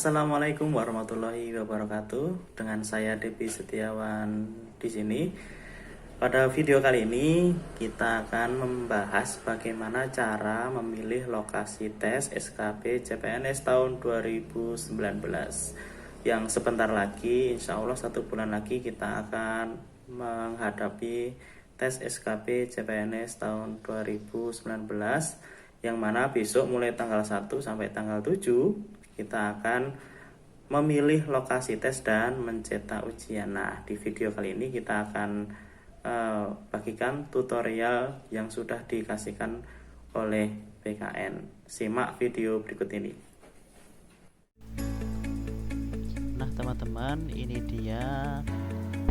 Assalamualaikum warahmatullahi wabarakatuh. Dengan saya Depi Setiawan di sini. Pada video kali ini kita akan membahas bagaimana cara memilih lokasi tes SKP CPNS tahun 2019. Yang sebentar lagi, insya Allah 1 bulan lagi kita akan menghadapi tes SKP CPNS tahun 2019, yang mana besok mulai tanggal 1 sampai tanggal 7 kita akan memilih lokasi tes dan mencetak ujian. Nah, di video kali ini kita akan bagikan tutorial yang sudah dikasihkan oleh BKN. Simak video berikut ini. Nah teman-teman, ini dia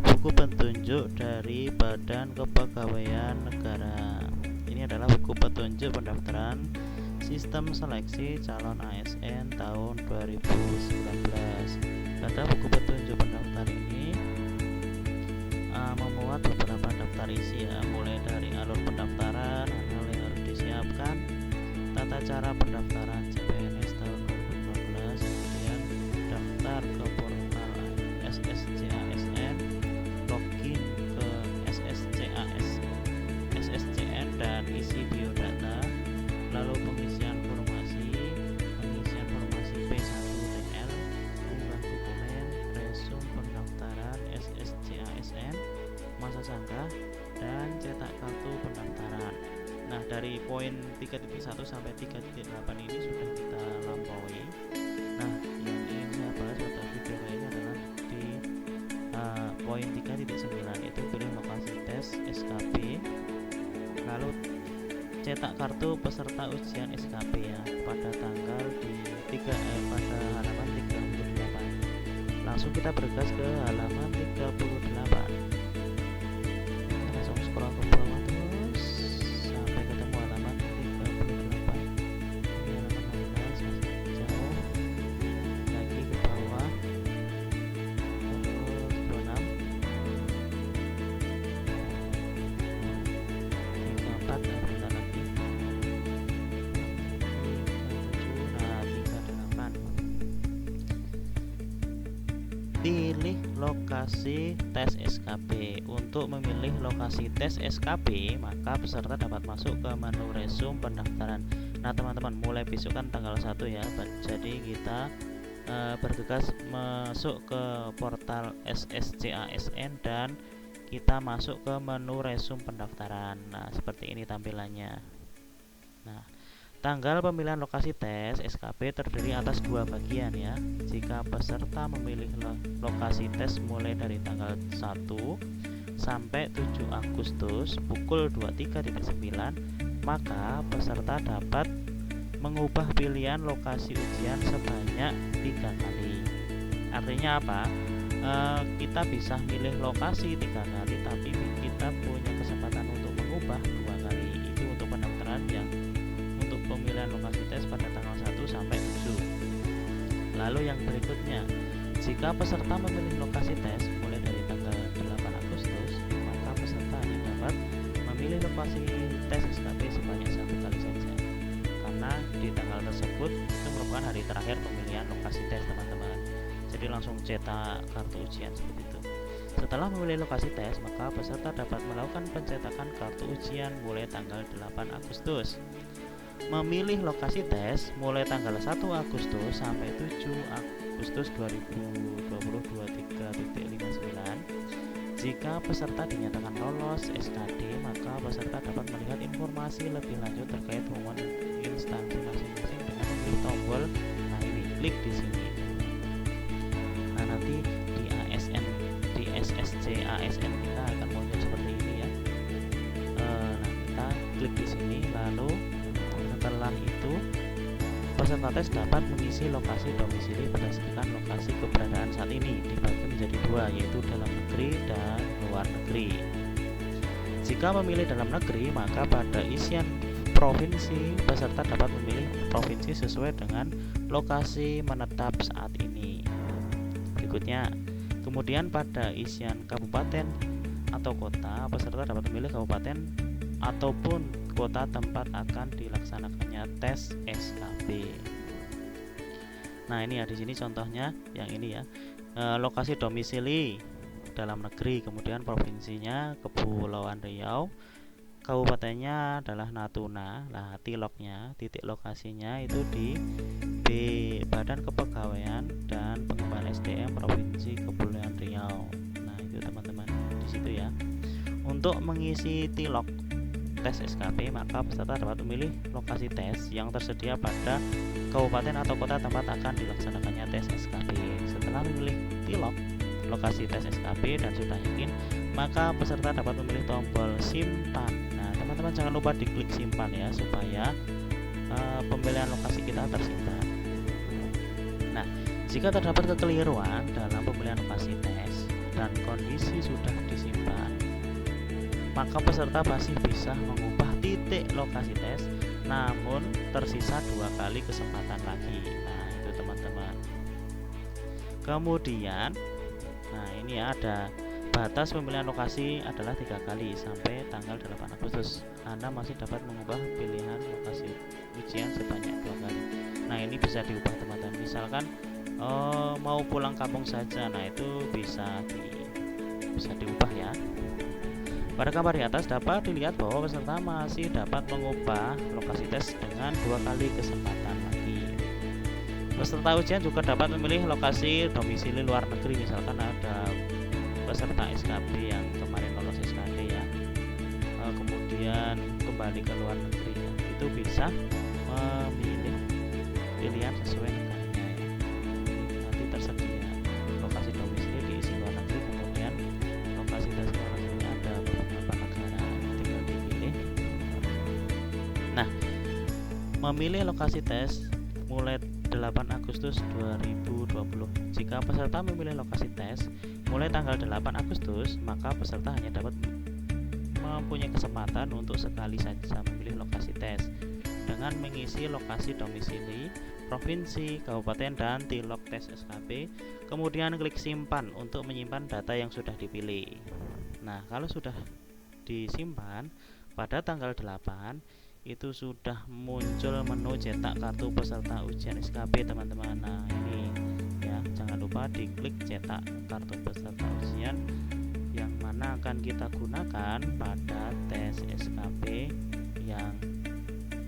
buku petunjuk dari Badan Kepegawaian Negara. Ini adalah buku petunjuk pendaftaran Sistem Seleksi Calon ASN tahun 2019. Pada buku petunjuk pendaftar ini memuat beberapa daftar isi ya, mulai dari alur pendaftaran, hal yang harus disiapkan, tata cara pendaftaran CPNS tahun 2019, kemudian daftar ke portal SSCASN, login ke SSCN dan isi biodata, lalu pengisian formasi P1TL, unggah dokumen, resume pendaftaran SSCASN, masa sanggah, dan cetak kartu pendaftaran. Nah, dari poin 3.1 sampai 3.8 ini sudah kita lampaui. Nah, yang ingin saya bahas pada video kali ini adalah di poin 3.9, yaitu pilih lokasi tes SKP, lalu cetak kartu peserta ujian SKP ya pada tanggal pada halaman 38. Langsung kita bergegas ke halaman 38. Langsung scroll ke bawah terus sampai ketemu halaman 38. Ini halaman 15, masih jauh lagi ke bawah, terus 26, 34, dan bentar lagi 37, nah 38. Pilih lokasi tes SKP. Untuk memilih lokasi tes SKP, maka peserta dapat masuk ke menu resume pendaftaran. Nah teman-teman, mulai besok kan tanggal 1 ya, jadi kita bergegas masuk ke portal SSCASN dan kita masuk ke menu resume pendaftaran. Nah seperti ini tampilannya. Nah, tanggal pemilihan lokasi tes SKP terdiri atas 2 bagian ya. Jika peserta memilih lokasi tes mulai dari tanggal 1 sampai 7 Agustus pukul 23.9, maka peserta dapat mengubah pilihan lokasi ujian sebanyak 3 kali. Artinya apa? Kita bisa milih lokasi 3 kali, tapi kita punya kesempatan untuk mengubah 2 kali. Itu untuk pendaftaran yang untuk pemilihan lokasi tes pada tanggal 1 sampai 7. Lalu yang berikutnya, jika peserta memilih lokasi tes mulai dari tanggal 8 Agustus, maka peserta hanya dapat memilih lokasi tes SKP sebanyak 1 kali saja, karena di tanggal tersebut itu merupakan hari terakhir pemilihan lokasi tes teman-teman. Jadi langsung cetak kartu ujian seperti itu. Setelah memilih lokasi tes, maka peserta dapat melakukan pencetakan kartu ujian mulai tanggal 8 Agustus. Memilih lokasi tes mulai tanggal 1 Agustus sampai 7 Agustus 2020 23.59. Jika peserta dinyatakan lolos SKD, maka peserta dapat melihat informasi lebih lanjut terkait pengumuman instansi masing-masing dengan memilih tombol nah ini, klik di sini. Nah, nanti di SSCASN kita akan muncul seperti ini ya. Nah, kita klik di sini, lalu setelah itu peserta tes dapat mengisi lokasi domisili berdasarkan lokasi keberadaan saat ini, dibagi menjadi 2, yaitu dalam negeri dan luar negeri. Jika memilih dalam negeri, maka pada isian provinsi peserta dapat memilih provinsi sesuai dengan lokasi menetap saat ini. Berikutnya, kemudian pada isian kabupaten atau kota, peserta dapat memilih kabupaten ataupun kota tempat akan dilaksanakannya tes SKP. Nah, ini ya di sini contohnya yang ini ya. Lokasi domisili dalam negeri, kemudian provinsinya Kepulauan Riau, kabupatennya adalah Natuna. Nah, tiloknya, titik lokasinya itu di Badan Kepegawaian dan Pengembangan SDM Provinsi Kepulauan Riau. Nah, itu teman-teman di situ ya. Untuk mengisi tilok tes SKP, maka peserta dapat memilih lokasi tes yang tersedia pada kabupaten atau kota tempat akan dilaksanakannya tes SKP. Setelah memilih tilok lokasi tes SKP dan sudah yakin, maka peserta dapat memilih tombol simpan. Nah, teman-teman jangan lupa diklik simpan ya, supaya pemilihan lokasi kita tersimpan. Nah, jika terdapat kekeliruan dalam pemilihan lokasi tes dan kondisi sudah disimpan, maka peserta masih bisa mengubah titik lokasi tes, namun tersisa 2 kali kesempatan lagi. Nah, itu teman-teman. Kemudian, nah ini ya, ada batas pemilihan lokasi adalah 3 kali sampai tanggal 8 Agustus. Anda masih dapat mengubah pilihan lokasi ujian sebanyak 2 kali. Nah, ini bisa diubah teman-teman. Misalkan mau pulang kampung saja, nah itu bisa diubah ya. Pada gambar di atas dapat dilihat bahwa peserta masih dapat mengubah lokasi tes dengan 2 kali kesempatan lagi. Peserta ujian juga dapat memilih lokasi domisili luar negeri. Misalkan ada peserta SKP yang kemarin lolos SKD ya, kemudian kembali ke luar negeri ya, itu bisa memilih pilihan sesuai negaranya ya. Nanti tersedia lokasi domisili diisi luar negeri, kemudian lokasi tes luar negeri ada beberapa negara, tinggal dipilih. Nah, memilih lokasi tes mulai 8 Agustus 2020. Jika peserta memilih lokasi tes mulai tanggal 8 Agustus, maka peserta hanya dapat mempunyai kesempatan untuk sekali saja memilih lokasi tes dengan mengisi lokasi domisili, provinsi, kabupaten, dan tilok tes SKP. Kemudian klik simpan untuk menyimpan data yang sudah dipilih. Nah, kalau sudah disimpan pada tanggal 8, itu sudah muncul menu cetak kartu peserta ujian SKP teman-teman. Nah, ini ya, jangan lupa diklik cetak kartu peserta ujian yang mana akan kita gunakan pada tes SKP yang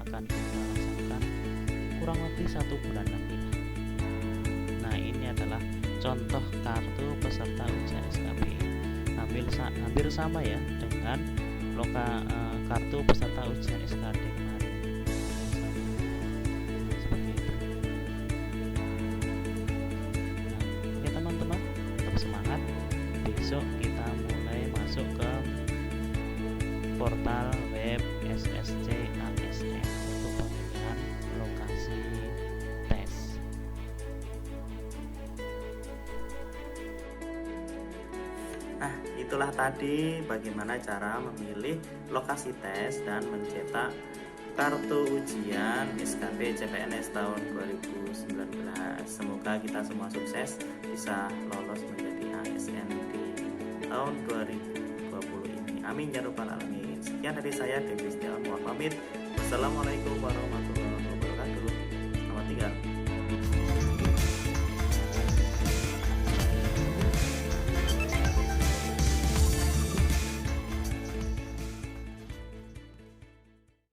akan kita laksanakan kurang lebih 1 bulan lagi. Nah, ini adalah contoh kartu peserta ujian SKP. Hampir sama ya dengan kartu peserta ujian SKD kemarin. Seperti itu. Nah, oke teman-teman, tetap semangat. Besok kita mulai masuk ke portal web SSC ASN untuk pemilihan lokasi tes. Nah, itulah tadi bagaimana cara memilih lokasi tes dan mencetak kartu ujian SKP CPNS tahun 2019. Semoga kita semua sukses bisa lolos menjadi ASN di tahun 2020 ini. Amin ya rabbal alamin. Sekian dari saya, Devi Setiawan, mohon pamit. Wassalamualaikum warahmatullahi wabarakatuh.